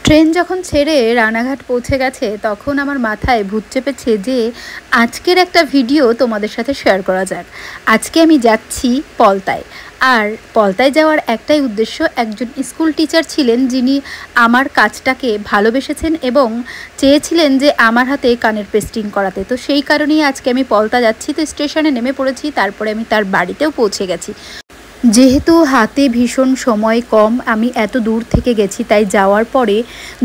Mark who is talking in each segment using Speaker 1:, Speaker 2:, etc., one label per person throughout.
Speaker 1: Train যখন ছেড়ে রানাঘাট পৌঁছে গেছে তখন আমার মাথায় ভূত চেপেছে যে আজকের একটা ভিডিও তোমাদের সাথে শেয়ার করা যাক। আজকে আমি যাচ্ছি পলতায়। আর পলতায় যাওয়ার একটাই উদ্দেশ্য, একজন স্কুল টিচার ছিলেন যিনি আমার কাজটাকে ভালোবেসেছেন এবং চেয়েছিলেন যে আমার হাতে কানের পেস্টিং করাতে। তো সেই কারণেই আজকে আমি পলতা যাচ্ছি। তো স্টেশনে নেমে পড়েছি, তারপরে আমি তার বাড়িতেও পৌঁছে গেছি। যেহেতু হাতে ভীষণ সময় কম, আমি এত দূর থেকে গেছি, তাই যাওয়ার পরে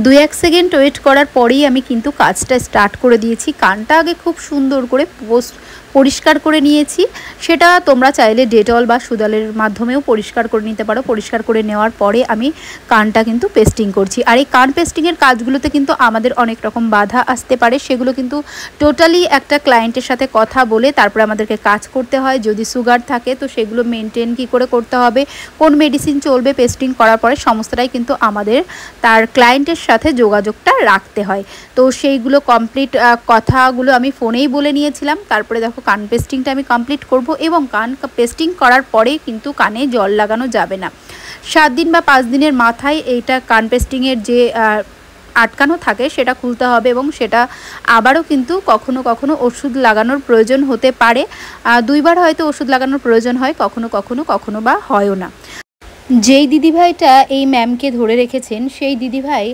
Speaker 1: 2-1 সেকেন্ড ওয়েট করার পরেই আমি কিন্তু কাজটা স্টার্ট করে দিয়েছি। কানটা আগে খুব সুন্দর করে পরিষ্কার করে নিয়েছি। সেটা তোমরা চাইলে ডেটল বা সুদালের মাধ্যমেও পরিষ্কার করে নিতে পারো। পরিষ্কার করে নেওয়ার পরে আমি কানটা কিন্তু পেস্টিং করছি। আর এই কান পেস্টিংয়ের কাজগুলোতে কিন্তু আমাদের অনেক রকম বাধা আসতে পারে, সেগুলো কিন্তু টোটালি একটা ক্লায়েন্টের সাথে কথা বলে তারপরে আমাদেরকে কাজ করতে হয়। যদি সুগার থাকে তো সেগুলো মেনটেন কী করে করতে হবে, কোন মেডিসিন চলবে পেস্টিং করার পরে, সমস্তটাই কিন্তু আমাদের তার ক্লায়েন্টের সাথে যোগাযোগটা রাখতে হয়। তো সেইগুলো কমপ্লিট কথাগুলো আমি ফোনেই বলে নিয়েছিলাম। তারপরে দেখো কান পেস্টিংটা আমি কমপ্লিট করব এবং কান পেস্টিং করার পরে কিন্তু কানে জল লাগানো যাবে না। 7 দিন বা 5 দিনের মাথায় এইটা কান পেস্টিংয়ের যে আটকানো থাকে সেটা খুলতে হবে এবং সেটা আবারও কিন্তু কখনো কখনো ওষুধ লাগানোর প্রয়োজন হতে পারে। 2বার হয়তো ওষুধ লাগানোর প্রয়োজন হয়, কখনো বা হয়ও না। যেই দিদিভাইটা এই ম্যামকে ধরে রেখেছেন সেই দিদিভাই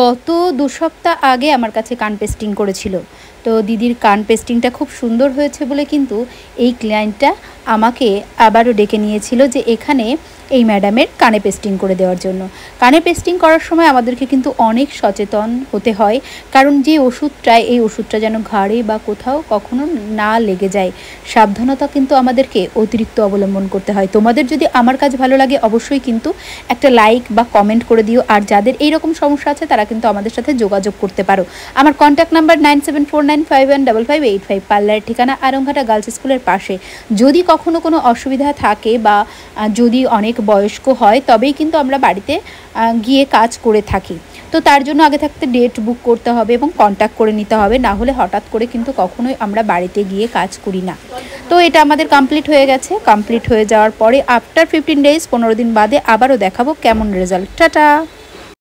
Speaker 1: গত 2 সপ্তাহ আগে আমার কাছে কান পেস্টিং করেছিল। তো দিদির কান পেস্টিংটা খুব সুন্দর হয়েছে বলে কিন্তু এই ক্লায়েন্টটা আমাকে আবারও ডেকে নিয়েছিল যে এখানে এই ম্যাডামের কানে পেস্টিং করে দেওয়ার জন্য। কানে পেস্টিং করার সময় আমাদেরকে কিন্তু অনেক সচেতন হতে হয়, কারণ যে এই ওষুধটা যেন ঘাড়ে বা কোথাও কখনো না লেগে যায়। সাবধানতা কিন্তু আমাদেরকে অতিরিক্ত অবলম্বন করতে হয়। তোমাদের যদি আমার কাজ ভালো লাগে অবশ্যই কিন্তু একটা লাইক বা কমেন্ট করে দিও। আর যাদের এইরকম সমস্যা আছে তারা কিন্তু আমাদের সাথে যোগাযোগ করতে পারো। আমার কন্ট্যাক্ট নাম্বার 9749515585। পার্লারের ঠিকানা আরংঘাটা গার্লস স্কুলের পাশে। যদি কখনো কোনো অসুবিধা থাকে বা যদি অনেক বয়স্ক হয় তবেই কিন্তু আমরা বাড়িতে গিয়ে কাজ করে থাকি। তো তার জন্য আগে থাকতে ডেট বুক করতে হবে এবং কন্ট্যাক্ট করে নিতে হবে, না হলে হঠাৎ করে কিন্তু কখনোই আমরা বাড়িতে গিয়ে কাজ করি না। তো এটা আমাদের কমপ্লিট হয়ে গেছে। কমপ্লিট হয়ে যাওয়ার পরে আফটার 15 ডেজ 15 দিন বাদে আবারও দেখাবো কেমন রেজাল্ট। টাটা।